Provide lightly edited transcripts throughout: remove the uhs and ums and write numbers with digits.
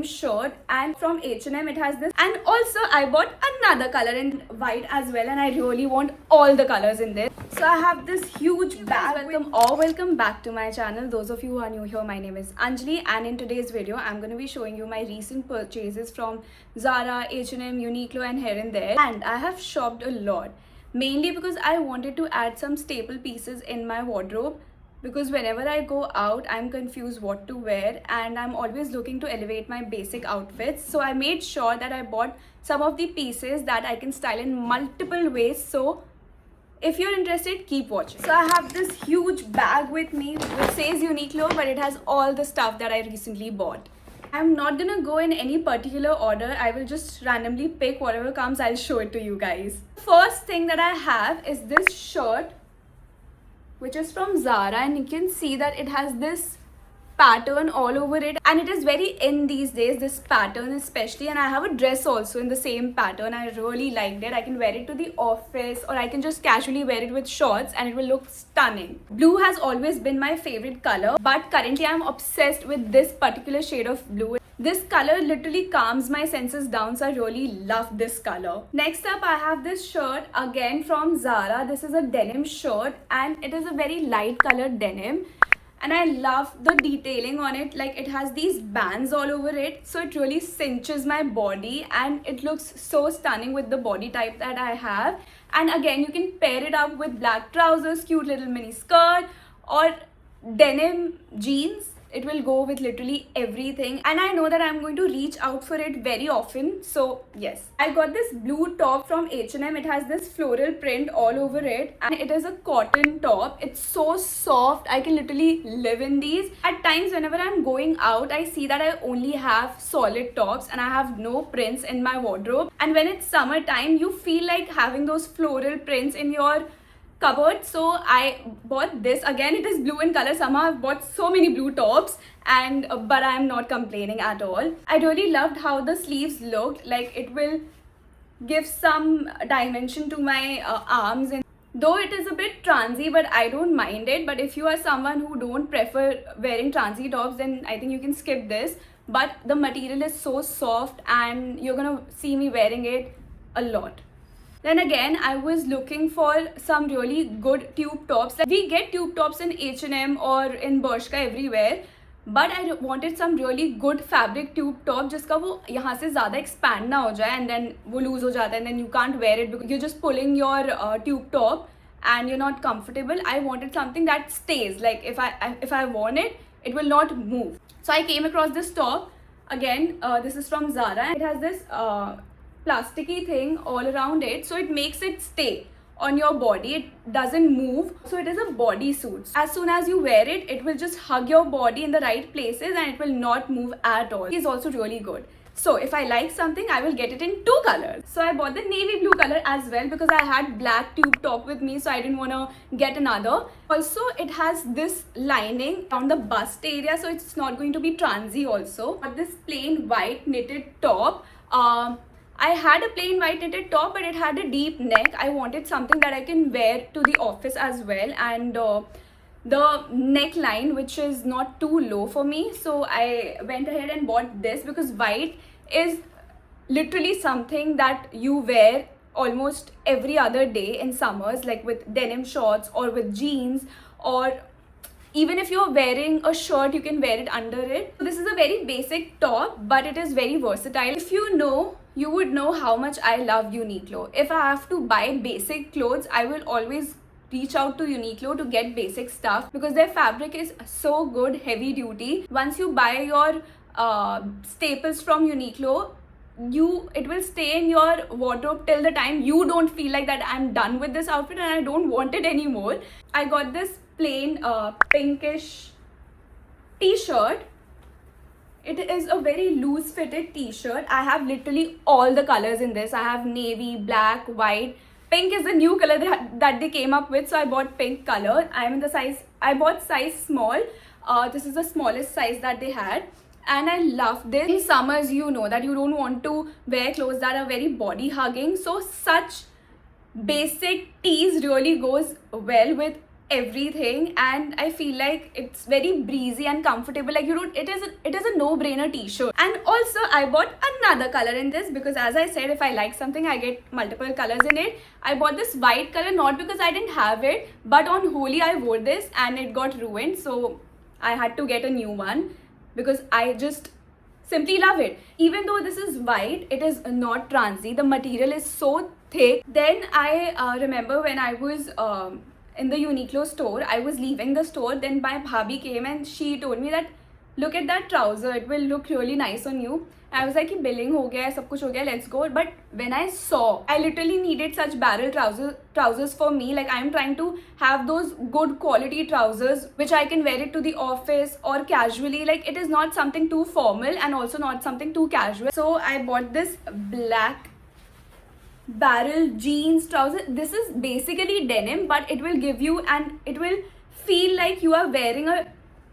denim shirt, and from H&M it has this, and also I bought another color in white as well, and I really want all the colors in this. So I have this huge bag. Welcome back to my channel. Those of you who are new here, my name is Anjali, and in today's video I'm going to be showing you my recent purchases from Zara, H&M, Uniqlo and here and there. And I have shopped a lot, mainly because I wanted to add some staple pieces in my wardrobe, because whenever I go out I'm confused what to wear and I'm always looking to elevate my basic outfits. So I made sure that I bought some of the pieces that I can style in multiple ways. So if you're interested, keep watching. So I have this huge bag with me which says Uniqlo, but it has all the stuff that I recently bought. I'm not gonna go in any particular order. I will just randomly pick whatever comes. I'll show it to you guys. First thing that I have is this shirt, which is from Zara, and you can see that it has this pattern all over it, and it is very in these days, this pattern especially. And I have a dress also in the same pattern. I really liked it. I can wear it to the office, or I can just casually wear it with shorts and it will look stunning. Blue has always been my favorite color, but currently I'm obsessed with this particular shade of blue. This color literally calms my senses down, so I really love this color. Next up, I have this shirt again from Zara. This is a denim shirt and it is a very light colored denim. And I love the detailing on it. Like, it has these bands all over it, so it really cinches my body and it looks so stunning with the body type that I have. And again, you can pair it up with black trousers, cute little mini skirt, or denim jeans. It will go with literally everything, and I know that I'm going to reach out for it very often. So yes, I got this blue top from H&M. It has this floral print all over it, and it is a cotton top. It's so soft. I can literally live in these. At times whenever I'm going out, I see that I only have solid tops and I have no prints in my wardrobe. And when it's summertime, you feel like having those floral prints in your cupboard. So I bought this. Again, it is blue in color. Somehow I've bought so many blue tops, and but I'm not complaining at all. I really loved how the sleeves looked. Like, it will give some dimension to my arms, and though it is a bit transy, but I don't mind it. But if you are someone who don't prefer wearing transy tops, then I think you can skip this. But the material is so soft and you're gonna see me wearing it a lot. Then again, I was looking for some really good tube tops. Like, we get tube tops in H&M or in Bershka everywhere, but I wanted some really good fabric tube top जिसका वो यहाँ से ज़्यादा expand ना हो जाए and then वो loose हो जाता है and then you can't wear it because you're just pulling your tube top and you're not comfortable. I wanted something that stays. Like, if I worn it, it will not move. So I came across this top. Again, this is from Zara. It has this plasticky thing all around it, so it makes it stay on your body. It doesn't move, so it is a bodysuit. As soon as you wear it, it will just hug your body in the right places and it will not move at all. It is also really good. So if I like something, I will get it in two colors. So I bought the navy blue color as well because I had black tube top with me, so I didn't want to get another. Also, it has this lining around the bust area, so it's not going to be transy also. But this plain white knitted top, I had a plain white knitted top, but it had a deep neck. I wanted something that I can wear to the office as well, and the neckline, which is not too low for me. So I went ahead and bought this because white is literally something that you wear almost every other day in summers, like with denim shorts or with jeans, or even if you're wearing a shirt, you can wear it under it. This is a very basic top, but it is very versatile. If you know, you would know how much I love Uniqlo. If I have to buy basic clothes, I will always reach out to Uniqlo to get basic stuff because their fabric is so good, heavy duty. Once you buy your staples from Uniqlo, it will stay in your wardrobe till the time you don't feel like that I'm done with this outfit and I don't want it anymore. I got this plain pinkish t-shirt. It is a very loose fitted t-shirt. I have literally all the colors in this. I have navy, black, white. Pink is the new color that they came up with, so I bought pink color. I bought size small. This is the smallest size that they had. And I love this. In summers, you know that you don't want to wear clothes that are very body hugging. So such basic tees really goes well with everything, and I feel like it's very breezy and comfortable. Like, you don't, it is a no-brainer t-shirt. And also I bought another color in this because, as I said, if I like something I get multiple colors in it. I bought this white color not because I didn't have it, but on Holi I wore this and it got ruined, so I had to get a new one because I just simply love it. Even though this is white, it is not transy. The material is so thick. Then I remember when I was in the Uniqlo store, I was leaving the store, then my bhabhi came and she told me that look at that trouser, it will look really nice on you. I was like, कि billing हो गया है, सब कुछ हो गया, let's go. But when I saw, I literally needed such barrel trousers for me. Like, I'm trying to have those good quality trousers which I can wear it to the office or casually. Like, it is not something too formal and also not something too casual. So I bought this black barrel jeans trouser. This is basically denim, but it will give you, and it will feel like you are wearing a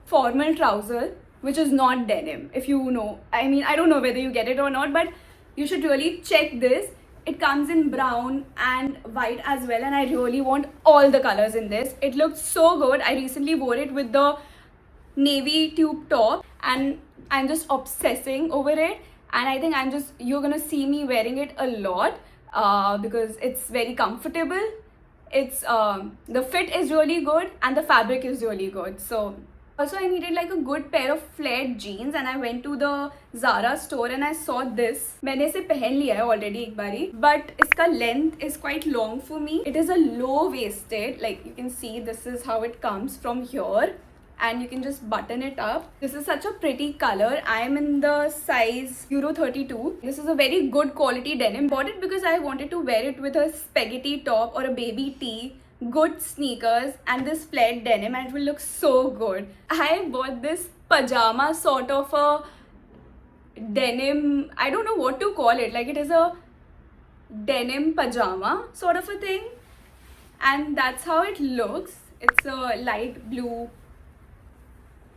formal trouser which is not denim, if you know. I mean, I don't know whether you get it or not, but you should really check this. It comes in brown and white as well, and I really want all the colors in this. It looks so good. I recently wore it with the navy tube top and I'm just obsessing over it, and I think you're gonna see me wearing it a lot because it's very comfortable. It's the fit is really good and the fabric is really good. So also I needed like a good pair of flared jeans, and I went to the Zara store and I saw this. मैंने इसे पहन लिया है already एक बारी, but इसका length is quite long for me. It is a low waisted, like you can see this is how it comes from here, and you can just button it up. This is such a pretty color. I am in the size Euro 32. This is a very good quality denim. Bought it because I wanted to wear it with a spaghetti top or a baby tee, good sneakers and this flared denim, and it will look so good. I bought this pajama sort of a denim, I don't know what to call it, like it is a denim pajama sort of a thing, and that's how it looks. It's a light blue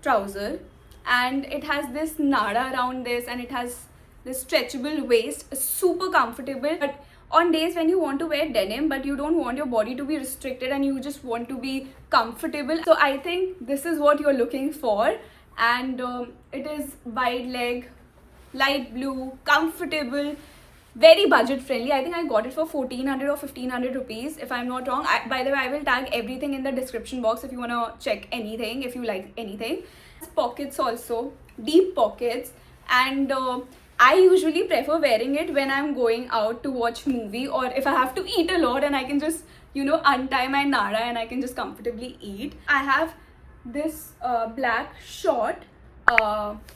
trouser and it has this nada around this, and it has this stretchable waist, super comfortable. But on days when you want to wear denim but you don't want your body to be restricted and you just want to be comfortable, so I think this is what you're looking for. And it is wide leg, light blue, comfortable, very budget friendly. I think I got it for 1400 or 1500 rupees if I'm not wrong. By the way, I will tag everything in the description box if you want to check anything, if you like anything. Pockets also, deep pockets, and I usually prefer wearing it when I'm going out to watch movie, or if I have to eat a lot and I can just, you know, untie my nada and I can just comfortably eat. I have this black short,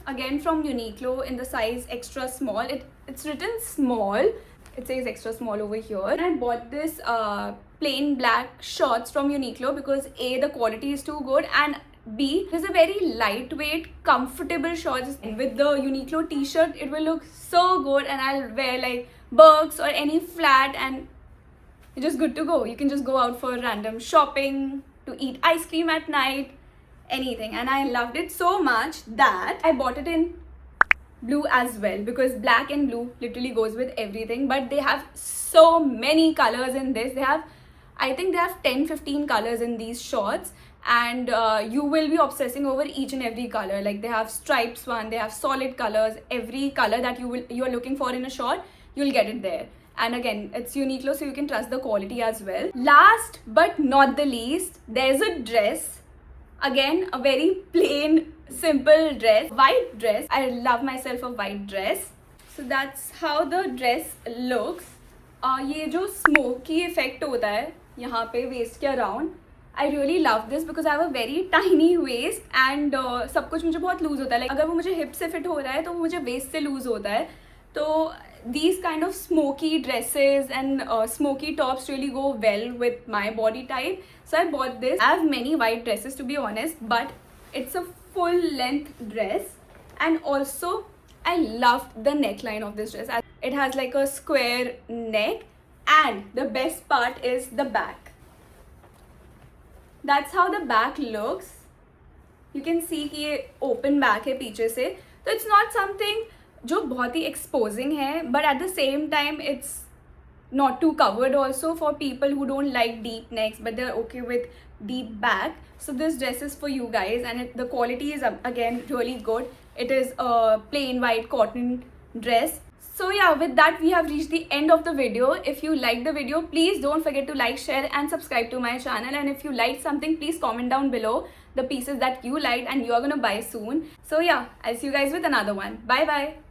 again from Uniqlo, in the size extra small. It's written small, it says extra small over here. And I bought this plain black shorts from Uniqlo because A, the quality is too good, and B, it is a very lightweight, comfortable shorts. With the Uniqlo t-shirt, it will look so good, and I'll wear like Birks or any flat and it's just good to go. You can just go out for random shopping, to eat ice cream at night, anything. And I loved it so much that I bought it in blue as well, because black and blue literally goes with everything. But they have so many colors in this. I think they have 10-15 colors in these shorts, and you will be obsessing over each and every color. Like, they have stripes one, they have solid colors. Every color that you are looking for in a short, you'll get it there. And again, it's Uniqlo, so you can trust the quality as well. Last but not the least, there's a dress. Again, a very plain, simple dress, white dress. I love myself a white dress. So that's how the dress looks. ये जो smoky effect होता है यहाँ पे waist के around, I really love this because I have a very tiny waist, and सब कुछ मुझे बहुत loose होता है. Like, अगर वो मुझे hip से fit हो रहा है तो वो मुझे waist से loose होता है. तो these kind of smoky dresses and smoky tops really go well with my body type. So I bought this. I have many white dresses, to be honest, but it's a full length dress, and also I loved the neckline of this dress. It has like a square neck, and the best part is the back. That's how the back looks. You can see कि ये open back है पीछे से, तो it's not something जो बहुत ही exposing है, but at the same time it's not too covered also for people who don't like deep necks but they're okay with deep back. So this dress is for you guys, and the quality is again really good. It is a plain white cotton dress. So yeah, with that we have reached the end of the video. If you liked the video, please don't forget to like, share and subscribe to my channel. And if you liked something, please comment down below the pieces that you liked and you are gonna buy soon. So yeah, I'll see you guys with another one. Bye bye.